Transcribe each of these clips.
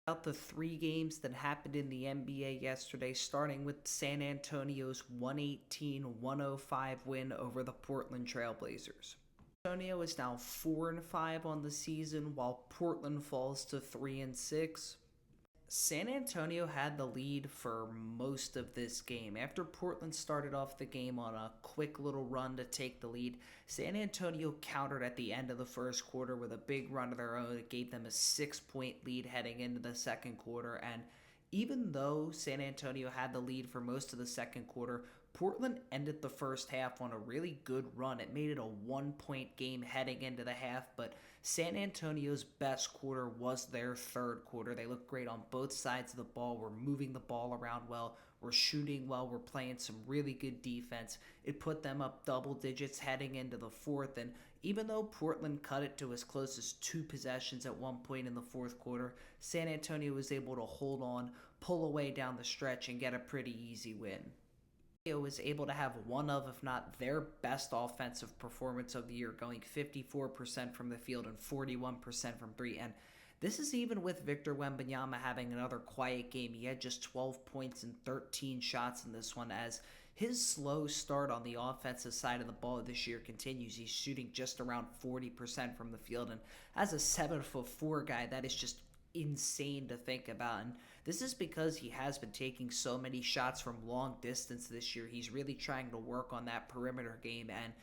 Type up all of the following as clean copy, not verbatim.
About the three games that happened in the NBA yesterday, starting with San Antonio's 118-105 win over the Portland Trailblazers. Antonio is now 4-5 on the season, while Portland falls to 3-6. San Antonio had the lead for most of this game. After Portland started off the game on a quick little run to take the lead, San Antonio countered at the end of the first quarter with a big run of their own. It gave them a 6-point lead heading into the second quarter, and even though San Antonio had the lead for most of the second quarter, Portland ended the first half on a really good run. It made it a 1-point game heading into the half, but San Antonio's best quarter was their third quarter. They looked great on both sides of the ball. We're moving the ball around well. We're shooting well. We're playing some really good defense. It put them up double digits heading into the fourth, and even though Portland cut it to as close as 2 possessions at one point in the fourth quarter, San Antonio was able to hold on, pull away down the stretch, and get a pretty easy win. Was able to have one of, if not their best offensive performance of the year, going 54% from the field and 41% from three. And this is even with Victor Wembanyama having another quiet game. He had just 12 points and 13 shots in this one, as his slow start on the offensive side of the ball this year continues. He's shooting just around 40% from the field, and as a 7'4" guy, that is just insane to think about. And this is because he has been taking so many shots from long distance this year. He's really trying to work on that perimeter game, and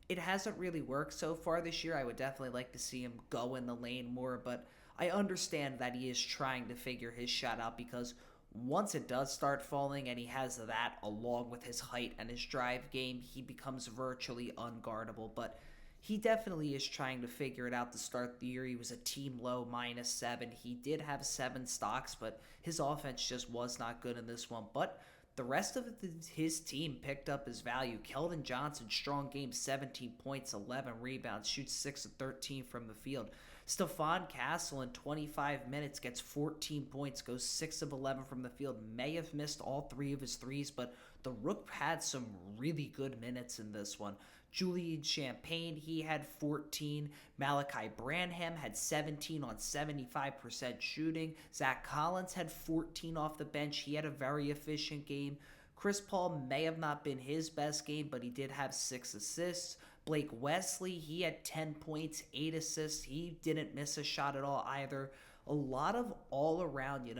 it hasn't really worked so far this year. I would definitely like to see him go in the lane more, but I understand that he is trying to figure his shot out, because once it does start falling and he has that along with his height and his drive game, he becomes virtually unguardable. But he definitely is trying to figure it out to start the year. He was a team low -7. He did have 7 stocks, but his offense just was not good in this one. But the rest of his team picked up his value. Keldon Johnson, strong game, 17 points, 11 rebounds, shoots 6 of 13 from the field. Stephon Castle in 25 minutes gets 14 points, goes 6 of 11 from the field. May have missed all 3 of his threes, but the Rook had some really good minutes in this one. Julian Champagne, he had 14. Malachi Branham had 17 on 75% shooting. Zach Collins had 14 off the bench. He had a very efficient game. Chris Paul may have not been his best game, but he did have 6 assists. Blake Wesley, he had 10 points, 8 assists. He didn't miss a shot at all either. A lot of all around,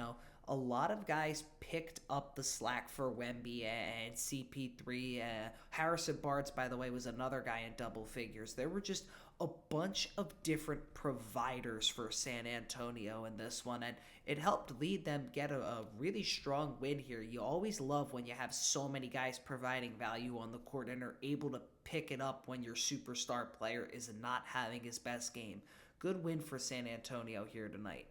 a lot of guys picked up the slack for Wemby and CP3. Harrison Barnes, by the way, was another guy in double figures. There were just a bunch of different providers for San Antonio in this one, and it helped lead them get a really strong win here. You always love when you have so many guys providing value on the court and are able to pick it up when your superstar player is not having his best game. Good win for San Antonio here tonight.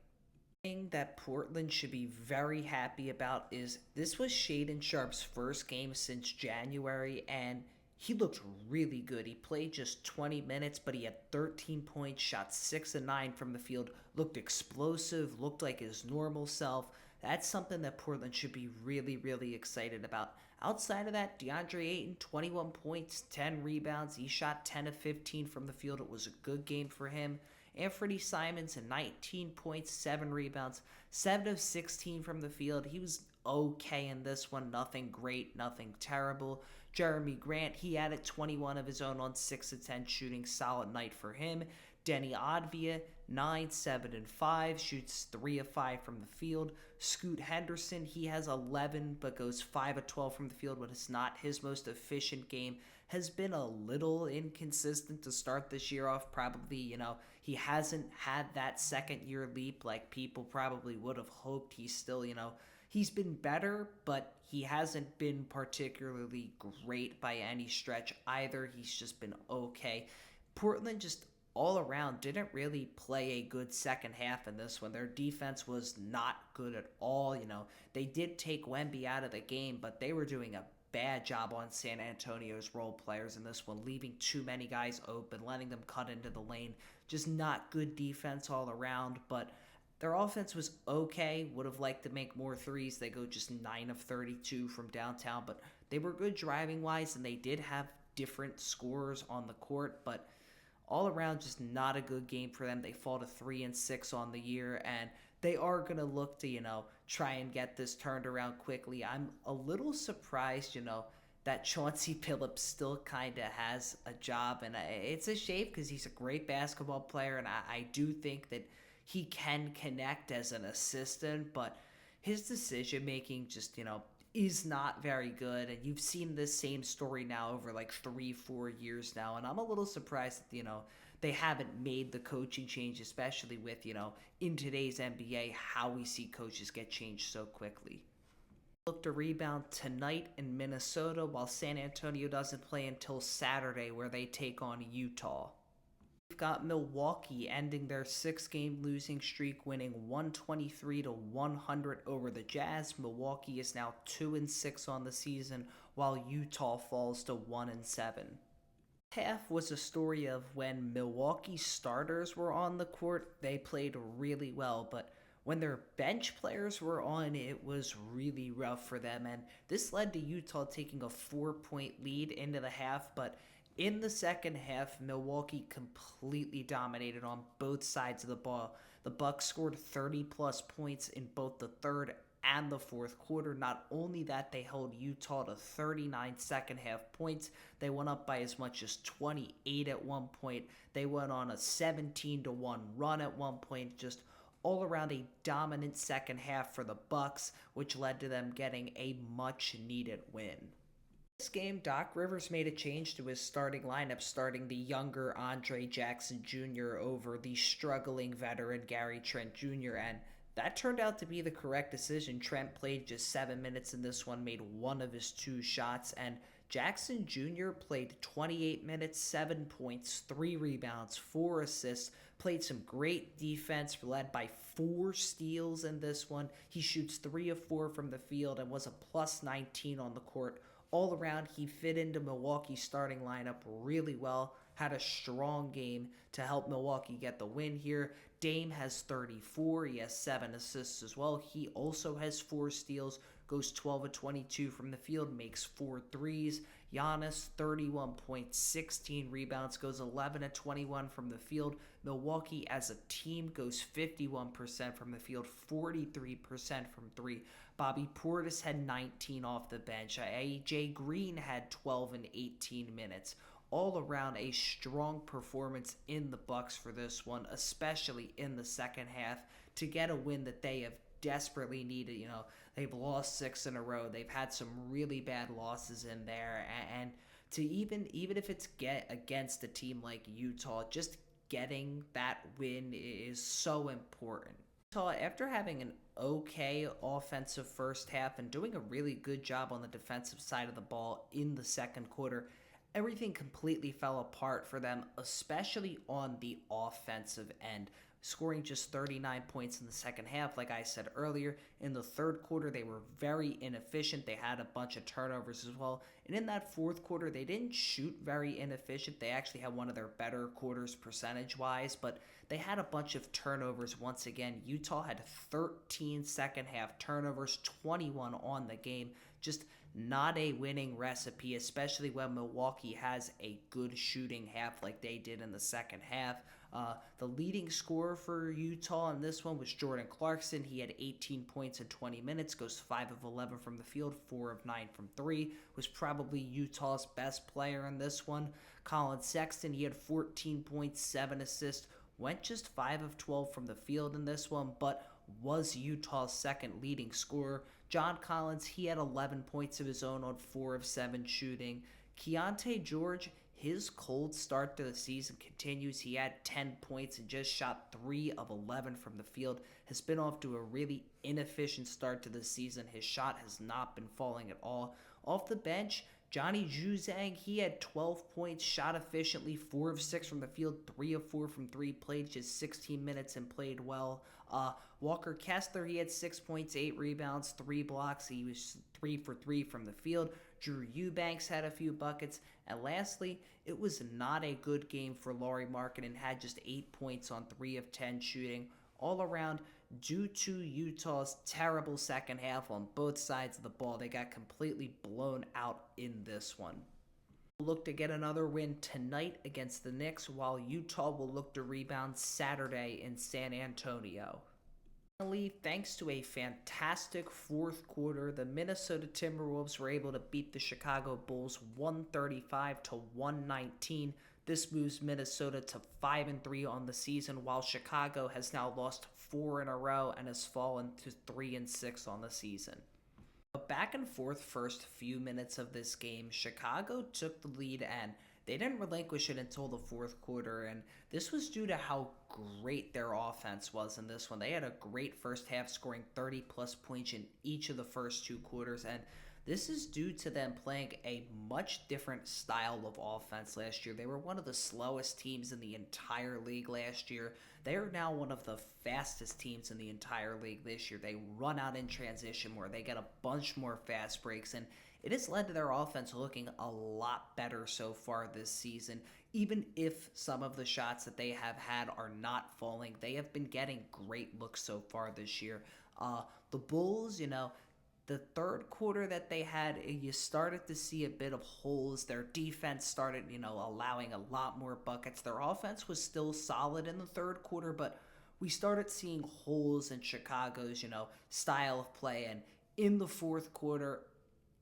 Thing that Portland should be very happy about is this was Shaedon Sharpe's first game since January, and he looked really good. He played just 20 minutes, but he had 13 points, shot 6 of 9 from the field, looked explosive, looked like his normal self. That's something that Portland should be really, really excited about. Outside of that, DeAndre Ayton, 21 points, 10 rebounds. He shot 10 of 15 from the field. It was a good game for him. Anthony Simons, 19 points, 7 rebounds, 7 of 16 from the field. He was okay in this one. Nothing great, nothing terrible. Jeremy Grant, he added 21 of his own on 6 of 10 shooting. Solid night for him. Denny Advia, 9, 7, and 5, shoots 3 of 5 from the field. Scoot Henderson, he has 11, but goes 5 of 12 from the field, but it's not his most efficient game. Has been a little inconsistent to start this year off. Probably, he hasn't had that second-year leap like people probably would have hoped. He's still, he's been better, but he hasn't been particularly great by any stretch either. He's just been okay. Portland just all around didn't really play a good second half in this one. Their defense was not good at all. They did take Wemby out of the game, but they were doing a bad job on San Antonio's role players in this one, leaving too many guys open, letting them cut into the lane. Just not good defense all around, but their offense was okay. Would have liked to make more threes. They go just 9 of 32 from downtown, but they were good driving-wise, and they did have different scorers on the court, but all around just not a good game for them. They fall to 3-6 on the year, and they are going to look to, try and get this turned around quickly. I'm a little surprised, that Chauncey Billups still kind of has a job. And it's a shame because he's a great basketball player. And I do think that he can connect as an assistant. But his decision making just, is not very good. And you've seen this same story now over like 3-4 years now. And I'm a little surprised that, they haven't made the coaching change, especially with, in today's NBA, how we see coaches get changed so quickly. Look to rebound tonight in Minnesota, while San Antonio doesn't play until Saturday, where they take on Utah. We've got Milwaukee ending their 6-game losing streak, winning 123-100 over the Jazz. Milwaukee is now 2-6 on the season, while Utah falls to 1-7. Half was a story of when Milwaukee starters were on the court, they played really well, but when their bench players were on, it was really rough for them, and this led to Utah taking a 4-point lead into the half, but in the second half, Milwaukee completely dominated on both sides of the ball. The Bucks scored 30-plus points in both the third and the fourth quarter. Not only that, they held Utah to 39 second-half points. They went up by as much as 28 at one point. They went on a 17-1 run at one point, just all around a dominant second half for the Bucks, which led to them getting a much-needed win. This game, Doc Rivers made a change to his starting lineup, starting the younger Andre Jackson Jr. over the struggling veteran Gary Trent Jr., and that turned out to be the correct decision. Trent played just 7 minutes in this one, made one of his 2 shots, and Jackson Jr. played 28 minutes, 7 points, 3 rebounds, 4 assists, played some great defense, led by 4 steals in this one. He shoots 3 of 4 from the field and was a plus 19 on the court. All around, he fit into Milwaukee's starting lineup really well, had a strong game to help Milwaukee get the win here. Dame has 34, he has 7 assists as well. He also has 4 steals, goes 12 of 22 from the field, makes 4 threes. Giannis, 31 points, 16 rebounds, goes 11 of 21 from the field. Milwaukee as a team goes 51% from the field, 43% from 3. Bobby Portis had 19 off the bench. AJ Green had 12 and 18 minutes. All around a strong performance in the Bucks for this one, especially in the second half, to get a win that they have desperately needed. They've lost 6 in a row. They've had some really bad losses in there, and to even if it's against a team like Utah, just getting that win is so important. Utah, after having an okay offensive first half and doing a really good job on the defensive side of the ball in the second quarter, everything completely fell apart for them, especially on the offensive end, scoring just 39 points in the second half. Like I said earlier, in the third quarter, they were very inefficient. They had a bunch of turnovers as well. And in that fourth quarter, they didn't shoot very inefficient. They actually had one of their better quarters percentage-wise, but they had a bunch of turnovers once again. Utah had 13 second half turnovers, 21 on the game. Just not a winning recipe, especially when Milwaukee has a good shooting half like they did in the second half. The leading scorer for Utah in this one was Jordan Clarkson. He had 18 points in 20 minutes, goes 5 of 11 from the field, 4 of 9 from 3, was probably Utah's best player in this one. Colin Sexton, he had 14 points, 7 assists, went just 5 of 12 from the field in this one, but was Utah's second leading scorer. John Collins, he had 11 points of his own on 4 of 7 shooting. Keontae George, his cold start to the season continues. He had 10 points and just shot 3 of 11 from the field. Has been off to a really inefficient start to the season. His shot has not been falling at all. Off the bench, Johnny Juzang, he had 12 points, shot efficiently, 4 of 6 from the field, 3 of 4 from 3, played just 16 minutes and played well. Walker Kessler, he had 6 points, 8 rebounds, 3 blocks. He was 3 for 3 from the field. Drew Eubanks had a few buckets. And lastly, it was not a good game for Lauri Markkanen, had just 8 points on 3 of 10 shooting. All around, due to Utah's terrible second half on both sides of the ball, they got completely blown out in this one. Look to get another win tonight against the Knicks, while Utah will look to rebound Saturday in San Antonio. Finally, thanks to a fantastic fourth quarter, the Minnesota Timberwolves were able to beat the Chicago Bulls 135 to 119. This moves Minnesota to 5-3 on the season, while Chicago has now lost 4 in a row and has fallen to 3-6 on the season. A back and forth first few minutes of this game, Chicago took the lead and they didn't relinquish it until the fourth quarter, and this was due to how great their offense was in this one. They had a great first half, scoring 30 plus points in each of the first two quarters, and this is due to them playing a much different style of offense last year. They were one of the slowest teams in the entire league last year. They are now one of the fastest teams in the entire league this year. They run out in transition more. They get a bunch more fast breaks, and it has led to their offense looking a lot better so far this season. Even if some of the shots that they have had are not falling, they have been getting great looks so far this year. The Bulls, the third quarter that they had, you started to see a bit of holes. Their defense started, allowing a lot more buckets. Their offense was still solid in the third quarter, but we started seeing holes in Chicago's, style of play. And in the fourth quarter,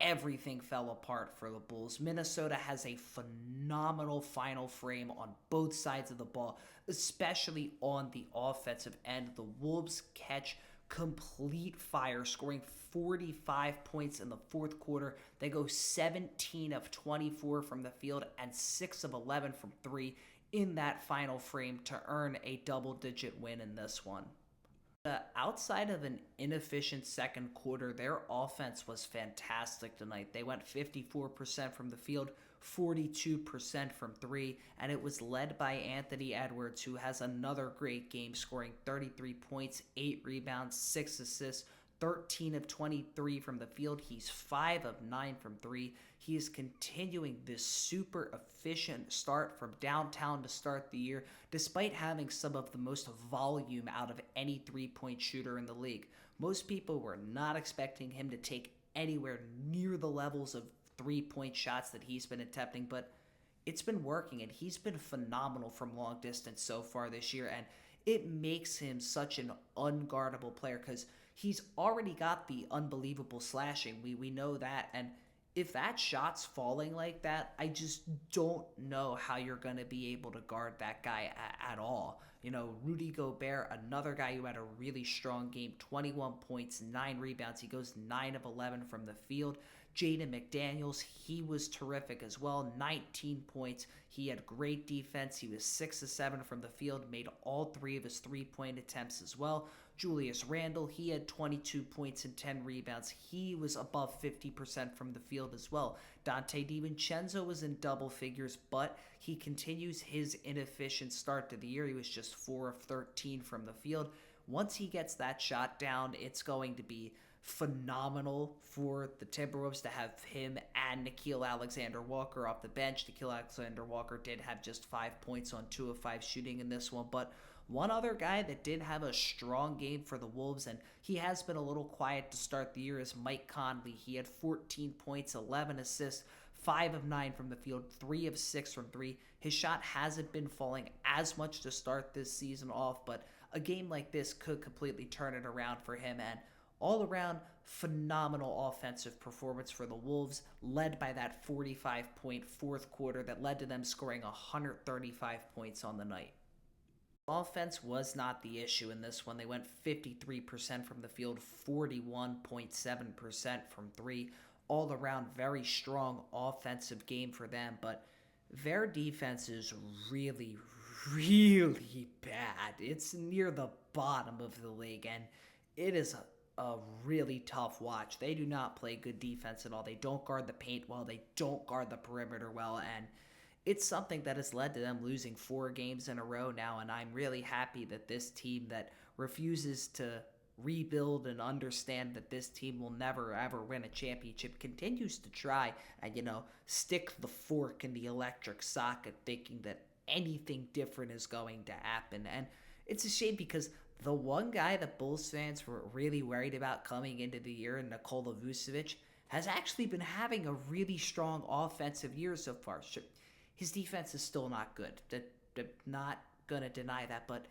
everything fell apart for the Bulls. Minnesota has a phenomenal final frame on both sides of the ball, especially on the offensive end. The Wolves catch complete fire, scoring 45 points in the fourth quarter. They go 17 of 24 from the field and 6 of 11 from three in that final frame to earn a double-digit win in this one. Outside of an inefficient second quarter, their offense was fantastic tonight. They went 54% from the field, 42% from three, and it was led by Anthony Edwards, who has another great game, scoring 33 points, 8 rebounds, 6 assists, 13 of 23 from the field. He's 5 of 9 from three. He is continuing this super efficient start from downtown to start the year, despite having some of the most volume out of any three-point shooter in the league. Most people were not expecting him to take anywhere near the levels of three-point shots that he's been attempting, but it's been working, and he's been phenomenal from long distance so far this year, and it makes him such an unguardable player because he's already got the unbelievable slashing. We know that, and if that shot's falling like that, I just don't know how you're going to be able to guard that guy at all. Rudy Gobert, another guy who had a really strong game, 21 points, 9 rebounds. He goes 9 of 11 from the field. Jaden McDaniels, he was terrific as well, 19 points. He had great defense. He was 6 of 7 from the field, made all 3 of his three-point attempts as well. Julius Randle, he had 22 points and 10 rebounds. He was above 50% from the field as well. Dante DiVincenzo was in double figures, but he continues his inefficient start to the year. He was just 4 of 13 from the field. Once he gets that shot down, it's going to be phenomenal for the Timberwolves to have him and Nickeil Alexander-Walker off the bench. Nickeil Alexander-Walker did have just 5 points on 2 of 5 shooting in this one, but one other guy that did have a strong game for the Wolves, and he has been a little quiet to start the year, is Mike Conley. He had 14 points, 11 assists, 5 of 9 from the field, 3 of 6 from 3. His shot hasn't been falling as much to start this season off, but a game like this could completely turn it around for him, and all around, phenomenal offensive performance for the Wolves, led by that 45-point fourth quarter that led to them scoring 135 points on the night. Offense was not the issue in this one. They went 53% from the field, 41.7% from three. All around, very strong offensive game for them, but their defense is really, really bad. It's near the bottom of the league, and it is a really tough watch. They do not play good defense at all. They don't guard the paint well. They don't guard the perimeter well, and it's something that has led to them losing 4 games in a row now, and I'm really happy that this team that refuses to rebuild and understand that this team will never ever win a championship continues to try and, stick the fork in the electric socket thinking that anything different is going to happen. And it's a shame because the one guy that Bulls fans were really worried about coming into the year, Nikola Vucevic, has actually been having a really strong offensive year so far. His defense is still not good. They're not going to deny that, but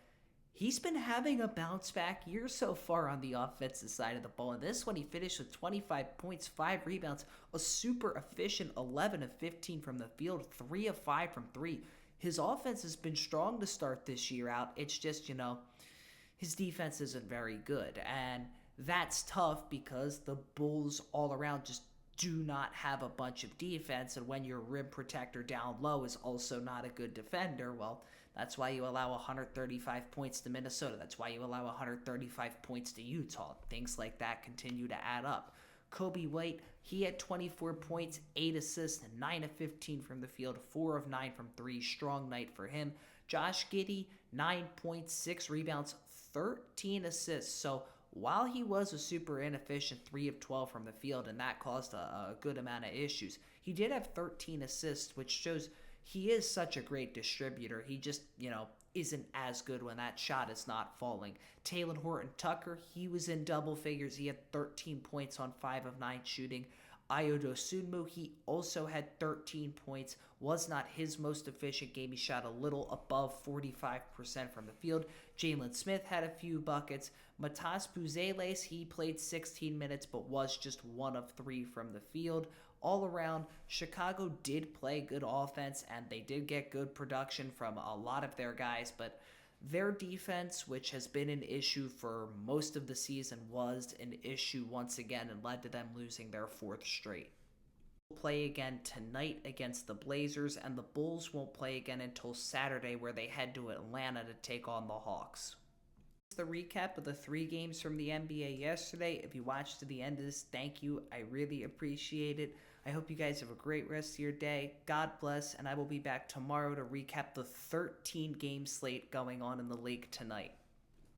He's been having a bounce back year so far on the offensive side of the ball. In this one, he finished with 25 points, 5 rebounds, a super efficient 11 of 15 from the field, 3 of 5 from 3. His offense has been strong to start this year out. It's just, his defense isn't very good. And that's tough because the Bulls all around just do not have a bunch of defense. And when your rim protector down low is also not a good defender, well, that's why you allow 135 points to Minnesota. That's why you allow 135 points to Utah. Things like that continue to add up. Kobe White, he had 24 points, 8 assists, 9 of 15 from the field, 4 of 9 from 3. Strong night for him. Josh Giddey, 9 points, 6 rebounds, 13 assists. So while he was a super inefficient 3 of 12 from the field, and that caused a good amount of issues, he did have 13 assists, which shows he is such a great distributor. He just, isn't as good when that shot is not falling. Talen Horton-Tucker, he was in double figures. He had 13 points on 5 of 9 shooting. Ayo Dosunmu, he also had 13 points. Was not his most efficient game. He shot a little above 45% from the field. Jalen Smith had a few buckets. Matas Buzeles, he played 16 minutes but was just 1 of 3 from the field. All around, Chicago did play good offense, and they did get good production from a lot of their guys, but their defense, which has been an issue for most of the season, was an issue once again and led to them losing their 4th straight. We'll play again tonight against the Blazers, and the Bulls won't play again until Saturday, where they head to Atlanta to take on the Hawks. The recap of the 3 games from the NBA yesterday. If you watched to the end of this, thank you. I really appreciate it. I hope you guys have a great rest of your day. God bless, and I will be back tomorrow to recap the 13-game slate going on in the league tonight.